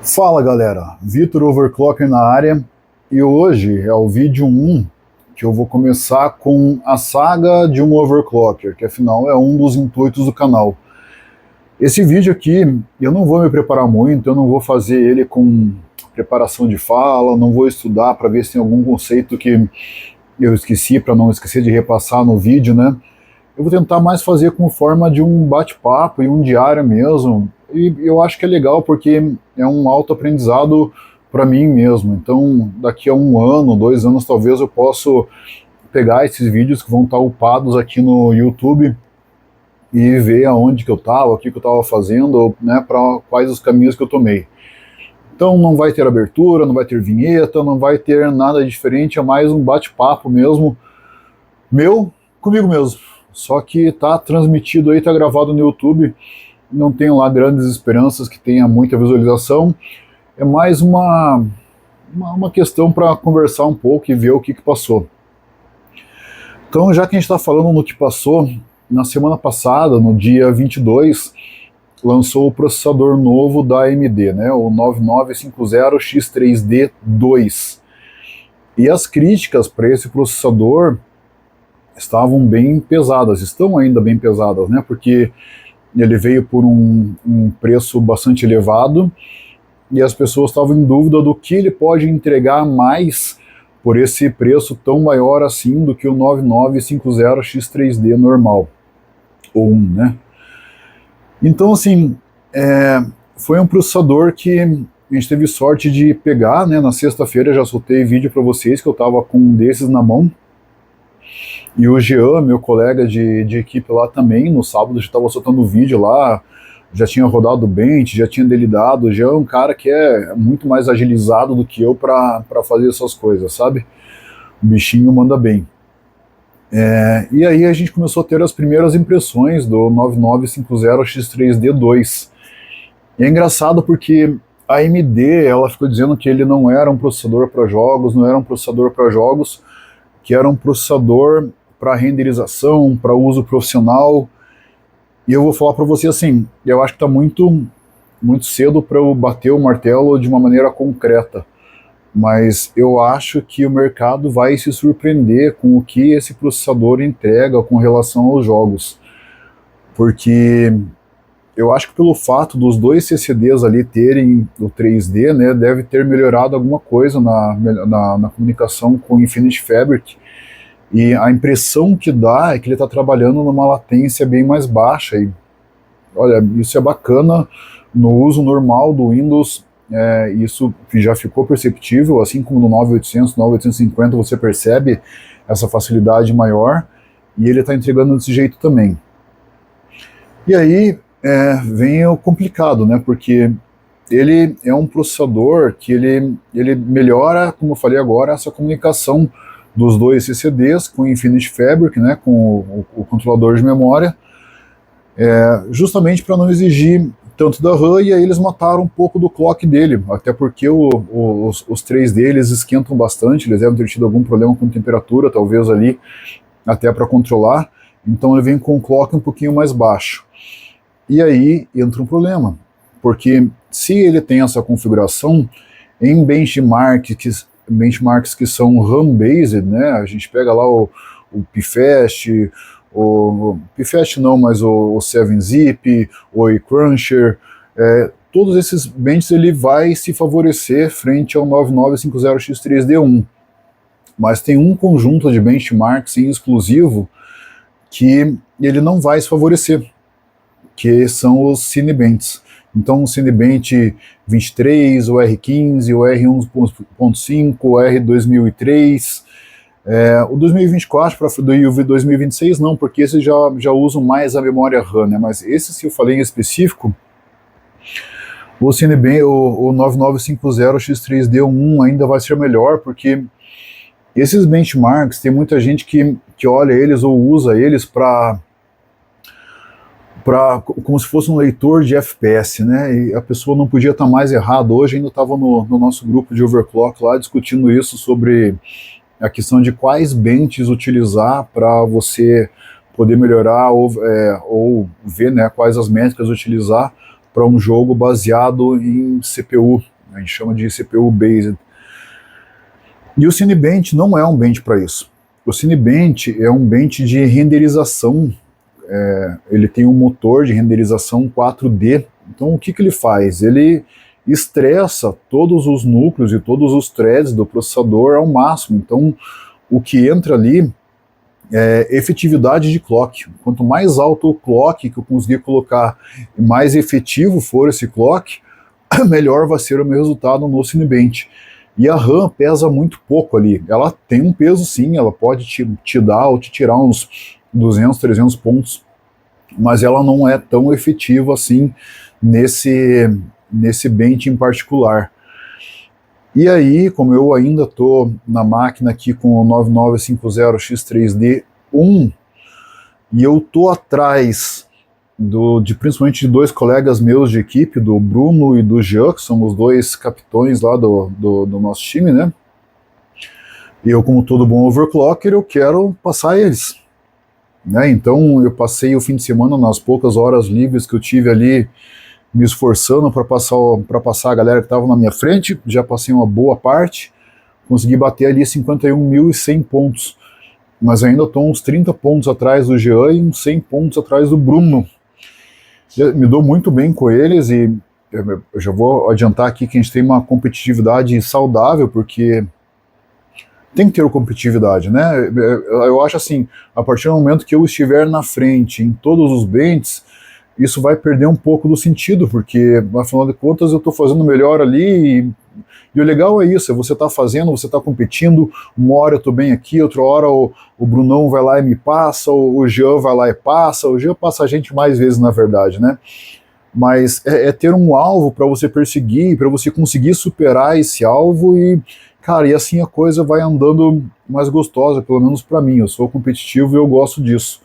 Fala galera, Vitor Overclocker na área e hoje é o vídeo 1 que eu vou começar com a saga de um overclocker, que afinal é um dos intuitos do canal. Esse vídeo aqui eu não vou me preparar muito, eu não vou fazer ele com preparação de fala, não vou estudar para ver se tem algum conceito que eu esqueci para não esquecer de repassar no vídeo, né? Eu vou tentar mais fazer com forma de um bate-papo e um diário mesmo. E eu acho que é legal porque é um autoaprendizado para mim mesmo. Então, daqui a um ano, 2 anos, talvez eu possa pegar esses vídeos que vão estar upados aqui no YouTube e ver aonde que eu estava, o que eu estava fazendo, né, para quais os caminhos que eu tomei. Então não vai ter abertura, não vai ter vinheta, não vai ter nada diferente, é mais um bate-papo mesmo, meu comigo mesmo. Só que tá transmitido aí, tá gravado no YouTube, não tenho lá grandes esperanças que tenha muita visualização, é mais uma questão para conversar um pouco e ver o que passou. Então, já que a gente está falando no que passou, na semana passada, no dia 22, lançou o processador novo da AMD, né, o 9950X3D2. E as críticas para esse processador estavam bem pesadas, estão ainda bem pesadas, né? Porque ele veio por um preço bastante elevado e as pessoas estavam em dúvida do que ele pode entregar mais por esse preço tão maior assim do que o 9950X3D normal, ou 1, né? Então, assim, foi um processador que a gente teve sorte de pegar, né? Na sexta-feira já soltei vídeo para vocês que eu estava com um desses na mão. E o Jean, meu colega de equipe lá também, no sábado já estava soltando vídeo lá, já tinha rodado o bench, já tinha delidado. O Jean é um cara que é muito mais agilizado do que eu para fazer essas coisas, sabe? O bichinho manda bem. E aí a gente começou a ter as primeiras impressões do 9950X3D2. E é engraçado porque a AMD ela ficou dizendo que ele não era um processador para jogos, não era um processador para jogos, que era um processador para renderização, para uso profissional. E eu vou falar para você assim, eu acho que está muito cedo para eu bater o martelo de uma maneira concreta, mas eu acho que o mercado vai se surpreender com o que esse processador entrega com relação aos jogos, porque eu acho que pelo fato dos dois CCDs ali terem o 3D, né, deve ter melhorado alguma coisa na comunicação com o Infinity Fabric. E a impressão que dá é que ele está trabalhando numa latência bem mais baixa. E olha, isso é bacana no uso normal do Windows. Isso já ficou perceptível, assim como no 9800, 9850 você percebe essa facilidade maior. E ele está entregando desse jeito também. E aí vem o complicado, né? Porque ele é um processador que ele melhora, como eu falei agora, essa comunicação dos dois CCDs com o Infinity Fabric, né, com o controlador de memória, justamente para não exigir tanto da RAM, e aí eles mataram um pouco do clock dele, até porque os três deles esquentam bastante, eles devem ter tido algum problema com temperatura, talvez ali, até para controlar, então ele vem com um clock um pouquinho mais baixo. E aí entra um problema, porque se ele tem essa configuração, em benchmarks que são RAM-based, né? A gente pega lá o PFast, o PFast não, mas o 7-Zip, o eCruncher, todos esses benches ele vai se favorecer frente ao 9950X3D1. Mas tem um conjunto de benchmarks em exclusivo que ele não vai se favorecer, que são os Cinebench. Então o Cinebench 23, o R15, o R1.5, o R2003, o 2024 para o 2026 não, porque esses já usam mais a memória RAM, né? Mas esses que eu falei em específico, o Cinebench, o 9950X3D1 ainda vai ser melhor, porque esses benchmarks, tem muita gente que olha eles ou usa eles como se fosse um leitor de FPS, né? E a pessoa não podia estar mais errado. Hoje ainda estava no nosso grupo de overclock lá discutindo isso, sobre a questão de quais benches utilizar para você poder melhorar ou ver, né, quais as métricas utilizar para um jogo baseado em CPU, a gente chama de CPU based. E o Cinebench não é um bench para isso. O Cinebench é um bench de renderização, ele tem um motor de renderização 4D. Então o que ele faz? Ele estressa todos os núcleos e todos os threads do processador ao máximo. Então o que entra ali é efetividade de clock. Quanto mais alto o clock que eu conseguir colocar e mais efetivo for esse clock, melhor vai ser o meu resultado no Cinebench. E a RAM pesa muito pouco ali. Ela tem um peso sim, ela pode te dar ou te tirar uns 200, 300 pontos, mas ela não é tão efetiva assim nesse bench em particular. E aí, como eu ainda estou na máquina aqui com o 9950X3D1, e eu estou atrás principalmente de dois colegas meus de equipe, do Bruno e do Jean, que são os dois capitões lá do nosso time, né? E eu, como todo bom overclocker, eu quero passar eles. Né? Então eu passei o fim de semana, nas poucas horas livres que eu tive ali, me esforçando para passar a galera que estava na minha frente. Já passei uma boa parte, consegui bater ali 51.100 pontos, mas ainda estou uns 30 pontos atrás do Jean e uns 100 pontos atrás do Bruno. Me dou muito bem com eles e eu já vou adiantar aqui que a gente tem uma competitividade saudável, porque tem que ter competitividade, né? Eu acho assim, a partir do momento que eu estiver na frente em todos os benches, isso vai perder um pouco do sentido, porque, afinal de contas, eu estou fazendo melhor ali, e o legal é isso, você está fazendo, você está competindo, uma hora eu estou bem aqui, outra hora o Brunão vai lá e me passa, o Jean vai lá e passa, o Jean passa a gente mais vezes, na verdade, né? Mas é ter um alvo para você perseguir, para você conseguir superar esse alvo e, cara, e assim a coisa vai andando mais gostosa, pelo menos para mim. Eu sou competitivo e eu gosto disso.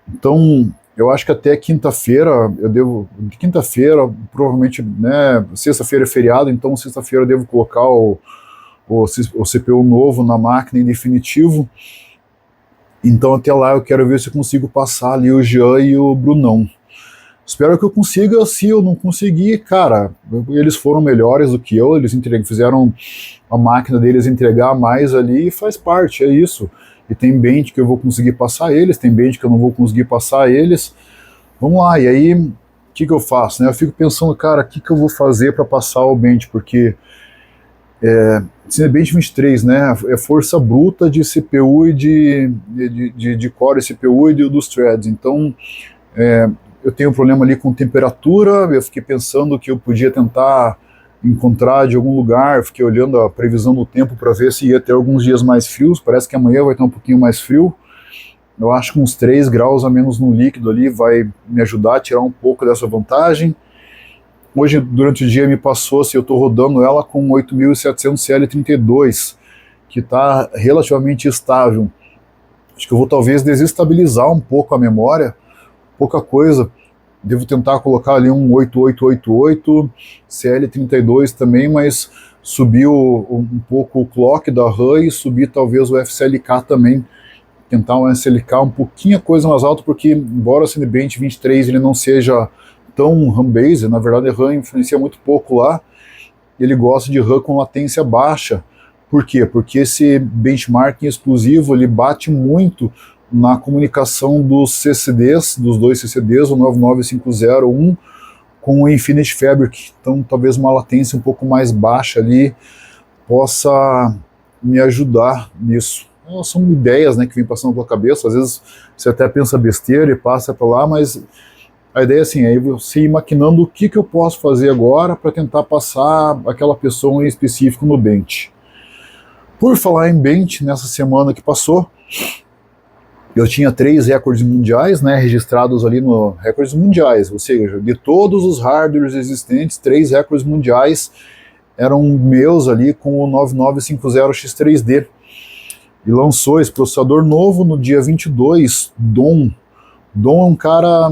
Então, eu acho que até quinta-feira, quinta-feira, provavelmente, né, sexta-feira é feriado, então sexta-feira eu devo colocar o CPU novo na máquina em definitivo. Então até lá eu quero ver se eu consigo passar ali o Jean e o Brunão. Espero que eu consiga. Se eu não conseguir, cara, eles foram melhores do que eu, eles fizeram a máquina deles entregar mais ali e faz parte, é isso. E tem bench que eu vou conseguir passar eles, tem bench que eu não vou conseguir passar eles. Vamos lá, e aí o que eu faço? Né? Eu fico pensando, cara, o que eu vou fazer para passar o bench, porque Cinebench 23, né, é força bruta de CPU e de core CPU e dos threads. Então eu tenho um problema ali com temperatura. Eu fiquei pensando que eu podia tentar encontrar de algum lugar, fiquei olhando a previsão do tempo para ver se ia ter alguns dias mais frios. Parece que amanhã vai estar um pouquinho mais frio. Eu acho que uns 3 graus a menos no líquido ali vai me ajudar a tirar um pouco dessa vantagem. Hoje, durante o dia, me passou se eu estou rodando ela com 8700 CL32, que está relativamente estável. Acho que eu vou talvez desestabilizar um pouco a memória, pouca coisa. Devo tentar colocar ali um 8888, CL32 também, mas subir um pouco o clock da RAM e subir talvez o FCLK também. Tentar um SLK um pouquinho a coisa mais alto, porque embora o Cinebench 23 ele não seja tão RAM-based, na verdade a RAM influencia muito pouco lá, ele gosta de RAM com latência baixa. Por quê? Porque esse benchmarking exclusivo ele bate muito na comunicação dos CCDs, dos dois CCDs, o 99501 com o Infinity Fabric. Então talvez uma latência um pouco mais baixa ali possa me ajudar nisso. São ideias, né, que vêm passando pela cabeça. Às vezes você até pensa besteira e passa para lá, mas a ideia é assim, aí você ir maquinando o que eu posso fazer agora para tentar passar aquela pessoa em específico no bench. Por falar em bench, nessa semana que passou, eu tinha 3 recordes mundiais, né, registrados ali no recordes mundiais, ou seja, de todos os hardwares existentes, 3 recordes mundiais eram meus ali com o 9950X3D. E lançou esse processador novo no dia 22, Dom. Dom é um cara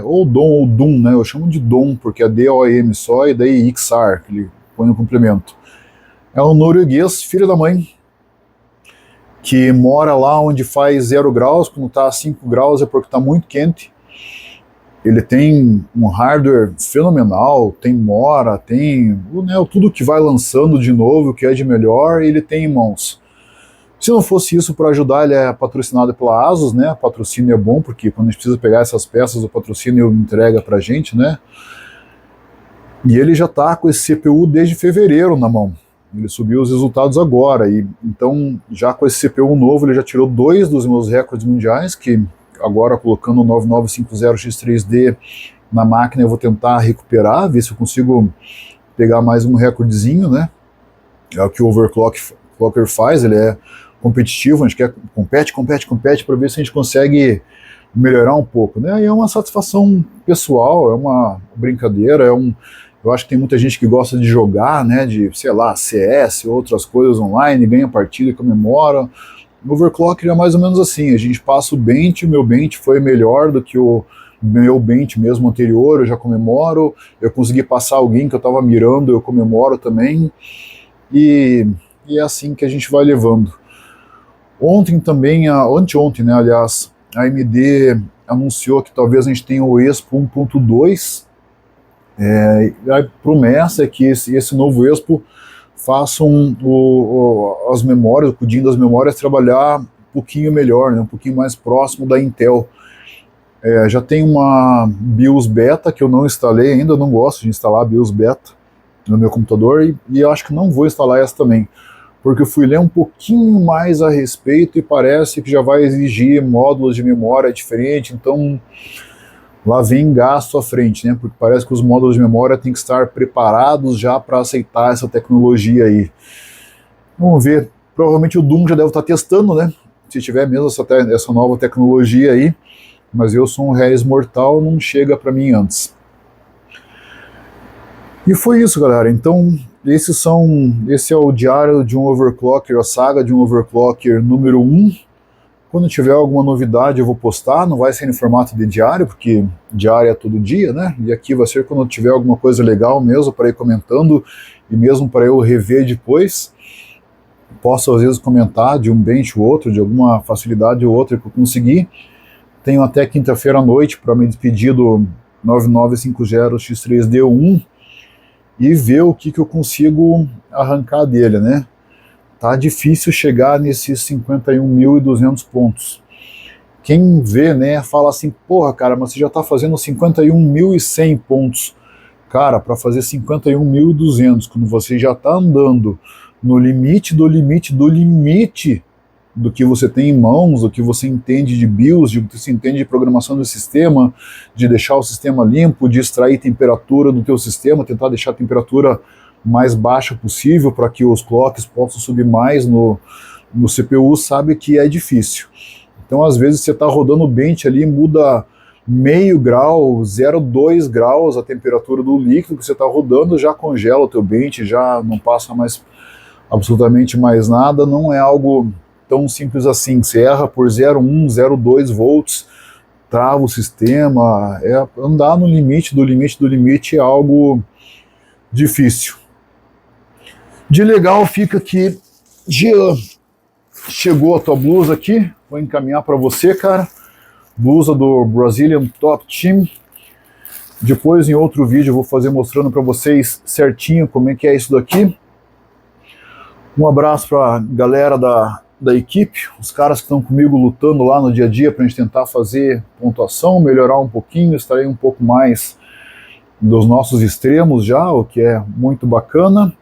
ou Dom ou Doom, né? Eu chamo de Dom, porque é D-O-M só, e daí XR, que ele põe no complemento. É um norueguês, filho da mãe, que mora lá onde faz 0 graus, quando está a 5 graus é porque está muito quente. Ele tem um hardware fenomenal, tem Mora, tem, né, tudo que vai lançando de novo, que é de melhor, ele tem em mãos. Se não fosse isso, para ajudar, ele é patrocinado pela ASUS, né? Patrocínio é bom, porque quando a gente precisa pegar essas peças, o patrocínio entrega pra gente, né? E ele já está com esse CPU desde fevereiro na mão. Ele subiu os resultados agora, e então, já com esse CPU novo, ele já tirou 2 dos meus recordes mundiais, que agora colocando o 9950X3D na máquina eu vou tentar recuperar, ver se eu consigo pegar mais um recordezinho, né? É o que o Overclocker faz, ele é competitivo, a gente quer compete para ver se a gente consegue melhorar um pouco, né? E é uma satisfação pessoal, é uma brincadeira, eu acho que tem muita gente que gosta de jogar, né, de, sei lá, CS, outras coisas online, ganha partida e comemora. No Overclocker é mais ou menos assim, a gente passa o bench, o meu bench foi melhor do que o meu bench mesmo anterior, eu já comemoro, eu consegui passar alguém que eu estava mirando, eu comemoro também, e é assim que a gente vai levando. Ontem também, anteontem, né, aliás, a AMD anunciou que talvez a gente tenha o Expo 1.2, a promessa é que esse novo Expo faça as memórias, o CUDIM das memórias, trabalhar um pouquinho melhor, né, um pouquinho mais próximo da Intel. Já tem uma BIOS Beta que eu não instalei ainda, eu não gosto de instalar BIOS Beta no meu computador, e eu acho que não vou instalar essa também, porque eu fui ler um pouquinho mais a respeito e parece que já vai exigir módulos de memória diferente, então lá vem gasto à frente, né? Porque parece que os módulos de memória têm que estar preparados já para aceitar essa tecnologia aí. Vamos ver, provavelmente o Doom já deve estar testando, né? Se tiver mesmo essa nova tecnologia aí, mas eu sou um réis mortal, não chega para mim antes. E foi isso, galera. Então, esse é o diário de um overclocker, a saga de um overclocker número 1. Quando tiver alguma novidade eu vou postar, não vai ser em formato de diário, porque diário é todo dia, né? E aqui vai ser quando tiver alguma coisa legal mesmo para ir comentando, e mesmo para eu rever depois. Posso às vezes comentar de um bench ou outro, de alguma facilidade ou outra que eu consegui. Tenho até quinta-feira à noite para me despedir do 9950X3D1 e ver o que eu consigo arrancar dele, né? Tá difícil chegar nesses 51.200 pontos. Quem vê, né, fala assim, porra, cara, mas você já tá fazendo 51.100 pontos. Cara, para fazer 51.200, quando você já tá andando no limite do limite do limite do que você tem em mãos, do que você entende de BIOS, do que você entende de programação do sistema, de deixar o sistema limpo, de extrair temperatura do teu sistema, tentar deixar a temperatura mais baixa possível para que os clocks possam subir mais no CPU, sabe que é difícil. Então, às vezes, você está rodando o bench ali, muda meio grau, 0,2 graus a temperatura do líquido que você está rodando, já congela o teu bench, já não passa mais absolutamente mais nada, não é algo tão simples assim. Você erra por 0,1, 0,2 volts, trava o sistema, andar no limite do limite do limite é algo difícil. De legal fica que, Jean, chegou a tua blusa aqui, vou encaminhar para você, cara, blusa do Brazilian Top Team. Depois em outro vídeo eu vou fazer mostrando para vocês certinho como é que é isso daqui. Um abraço para a galera da equipe, os caras que estão comigo lutando lá no dia a dia para a gente tentar fazer pontuação, melhorar um pouquinho, extrair um pouco mais dos nossos extremos já, o que é muito bacana.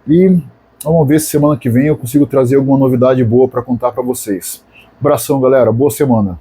E vamos ver se semana que vem eu consigo trazer alguma novidade boa para contar para vocês. Abração, galera, boa semana.